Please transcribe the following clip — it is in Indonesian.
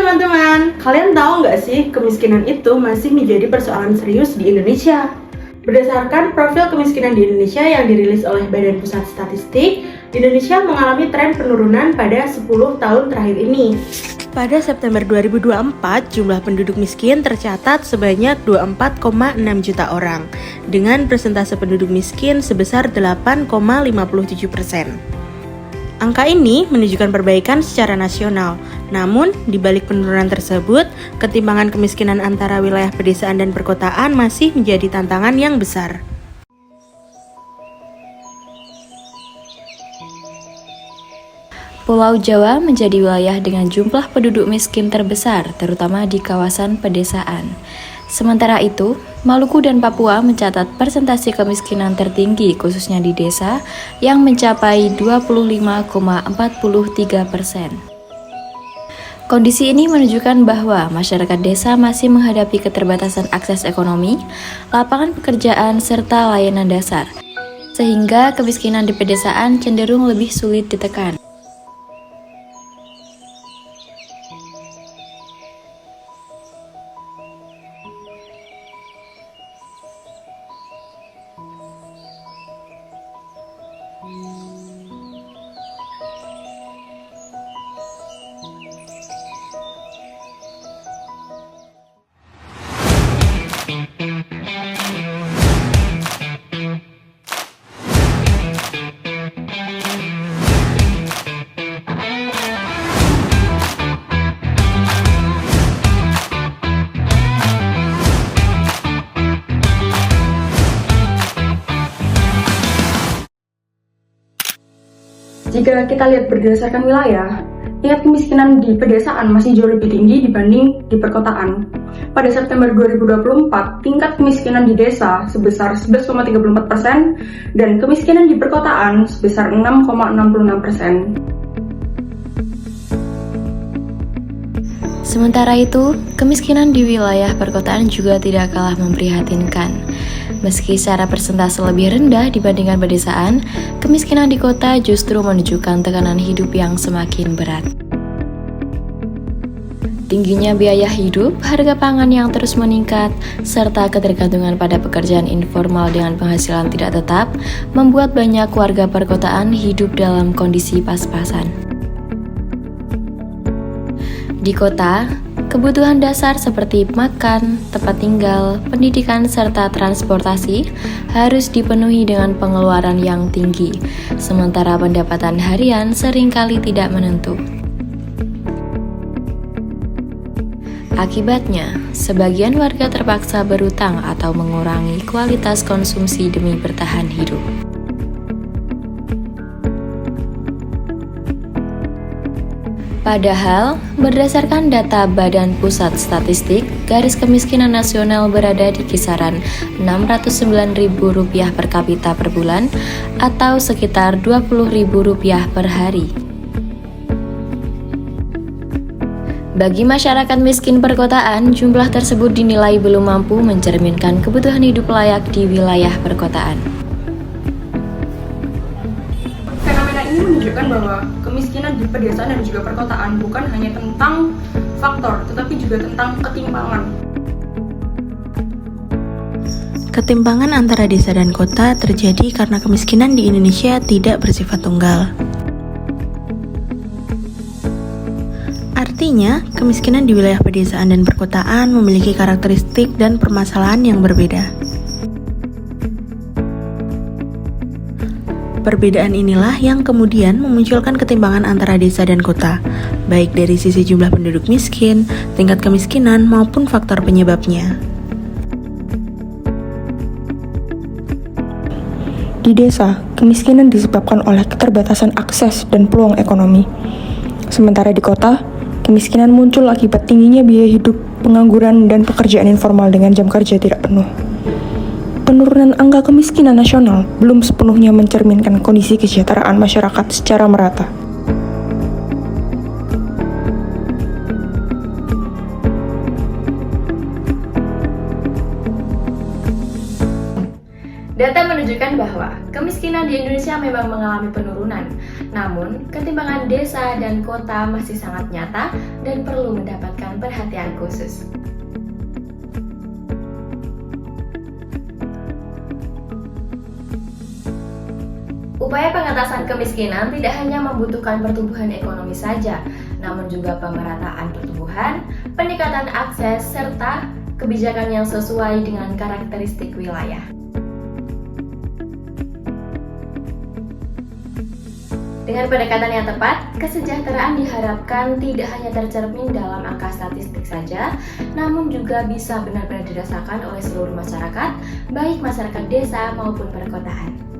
teman-teman, kalian tahu nggak sih kemiskinan itu masih menjadi persoalan serius di Indonesia? Berdasarkan profil kemiskinan di Indonesia yang dirilis oleh Badan Pusat Statistik, Indonesia mengalami tren penurunan pada 10 tahun terakhir ini. Pada September 2024, jumlah penduduk miskin tercatat sebanyak 24,6 juta orang, dengan persentase penduduk miskin sebesar 8,57%. Angka ini menunjukkan perbaikan secara nasional. Namun, di balik penurunan tersebut, ketimpangan kemiskinan antara wilayah pedesaan dan perkotaan masih menjadi tantangan yang besar. Pulau Jawa menjadi wilayah dengan jumlah penduduk miskin terbesar, terutama di kawasan pedesaan. Sementara itu, Maluku dan Papua mencatat persentase kemiskinan tertinggi khususnya di desa yang mencapai 25,43%. Kondisi ini menunjukkan bahwa masyarakat desa masih menghadapi keterbatasan akses ekonomi, lapangan pekerjaan, serta layanan dasar, sehingga kemiskinan di pedesaan cenderung lebih sulit ditekan. Jika kita lihat berdasarkan wilayah, tingkat kemiskinan di pedesaan masih jauh lebih tinggi dibanding di perkotaan. Pada September 2024, tingkat kemiskinan di desa sebesar 11,34% dan kemiskinan di perkotaan sebesar 6,66%. Sementara itu, kemiskinan di wilayah perkotaan juga tidak kalah memprihatinkan. Meski secara persentase lebih rendah dibandingkan pedesaan, kemiskinan di kota justru menunjukkan tekanan hidup yang semakin berat. Tingginya biaya hidup, harga pangan yang terus meningkat, serta ketergantungan pada pekerjaan informal dengan penghasilan tidak tetap, membuat banyak warga perkotaan hidup dalam kondisi pas-pasan. Di kota, kebutuhan dasar seperti makan, tempat tinggal, pendidikan, serta transportasi harus dipenuhi dengan pengeluaran yang tinggi, sementara pendapatan harian seringkali tidak menentu. Akibatnya, sebagian warga terpaksa berutang atau mengurangi kualitas konsumsi demi bertahan hidup. Padahal, berdasarkan data Badan Pusat Statistik, garis kemiskinan nasional berada di kisaran Rp609.000 per kapita per bulan atau sekitar Rp20.000 per hari. Bagi masyarakat miskin perkotaan, jumlah tersebut dinilai belum mampu mencerminkan kebutuhan hidup layak di wilayah perkotaan. Fenomena ini menunjukkan bahwa kemiskinan di pedesaan dan juga perkotaan bukan hanya tentang faktor, tetapi juga tentang ketimpangan. Ketimpangan antara desa dan kota terjadi karena kemiskinan di Indonesia tidak bersifat tunggal. Artinya, kemiskinan di wilayah pedesaan dan perkotaan memiliki karakteristik dan permasalahan yang berbeda. Perbedaan inilah yang kemudian memunculkan ketimpangan antara desa dan kota, baik dari sisi jumlah penduduk miskin, tingkat kemiskinan, maupun faktor penyebabnya. Di desa, kemiskinan disebabkan oleh keterbatasan akses dan peluang ekonomi. Sementara di kota, kemiskinan muncul akibat tingginya biaya hidup, pengangguran, dan pekerjaan informal dengan jam kerja tidak penuh. Penurunan angka kemiskinan nasional belum sepenuhnya mencerminkan kondisi kesejahteraan masyarakat secara merata. Data menunjukkan bahwa kemiskinan di Indonesia memang mengalami penurunan, namun ketimpangan desa dan kota masih sangat nyata dan perlu mendapatkan perhatian khusus. Upaya pengatasan kemiskinan tidak hanya membutuhkan pertumbuhan ekonomi saja, namun juga pemerataan pertumbuhan, peningkatan akses, serta kebijakan yang sesuai dengan karakteristik wilayah. Dengan pendekatan yang tepat, kesejahteraan diharapkan tidak hanya tercermin dalam angka statistik saja, namun juga bisa benar-benar dirasakan oleh seluruh masyarakat, baik masyarakat desa maupun perkotaan.